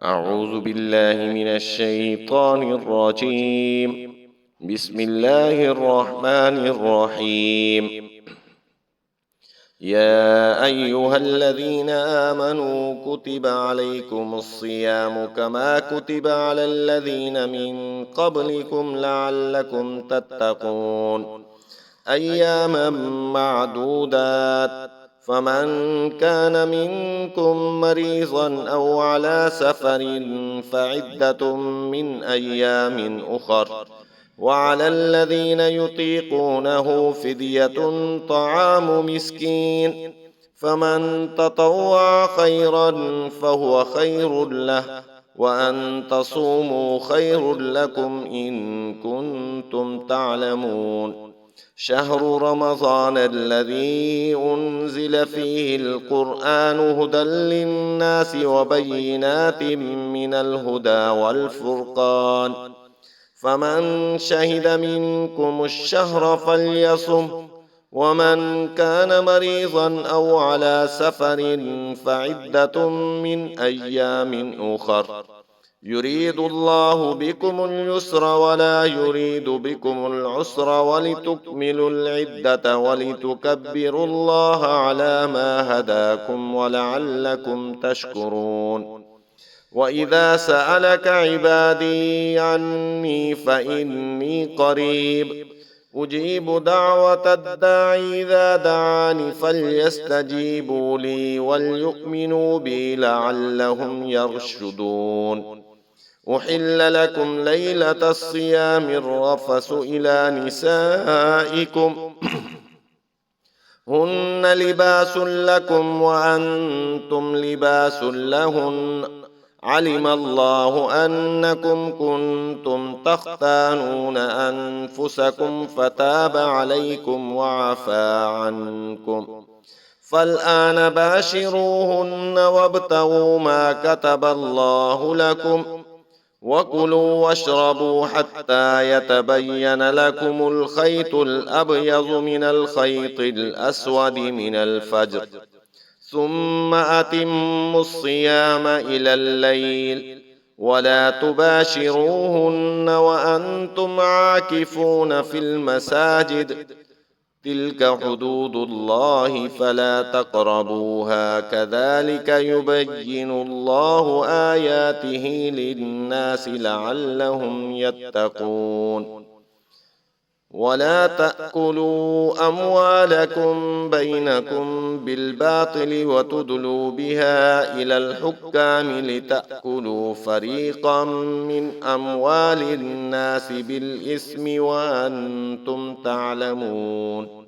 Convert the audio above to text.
أعوذ بالله من الشيطان الرجيم. بسم الله الرحمن الرحيم. يا أيها الذين آمنوا كتب عليكم الصيام كما كتب على الذين من قبلكم لعلكم تتقون أياما معدودات. فمن كان منكم مريضا أو على سفر فعدة من أيام أخر، وعلى الذين يطيقونه فدية طعام مسكين، فمن تطوع خيرا فهو خير له، وأن تصوموا خير لكم إن كنتم تعلمون. شهر رمضان الذي أنزل فيه القرآن هدى للناس وبينات من الهدى والفرقان، فمن شهد منكم الشهر فليصم، ومن كان مريضا أو على سفر فعدة من أيام أخر، يريد الله بكم اليسر ولا يريد بكم العسر ولتكملوا العدة ولتكبروا الله على ما هداكم ولعلكم تشكرون. وإذا سألك عبادي عني فإني قريب أجيب دعوة الداعي إذا دعاني فليستجيبوا لي وليؤمنوا بي لعلهم يرشدون. أحل لكم ليلة الصيام الرفث إلى نسائكم هن لباس لكم وأنتم لباس لهن، علم الله أنكم كنتم تختانون أنفسكم فتاب عليكم وعفى عنكم، فالآن باشروهن وابتغوا ما كتب الله لكم، وكلوا واشربوا حتى يتبين لكم الخيط الأبيض من الخيط الأسود من الفجر، ثم أتموا الصيام إلى الليل، ولا تباشروهن وأنتم عاكفون في المساجد، تلك حدود الله فلا تقربوها، كذلك يبين الله آياته للناس لعلهم يتقون. ولا تأكلوا أموالكم بينكم بالباطل وتدلوا بها إلى الحكام لتأكلوا فريقا من أموال الناس بالإثم وأنتم تعلمون.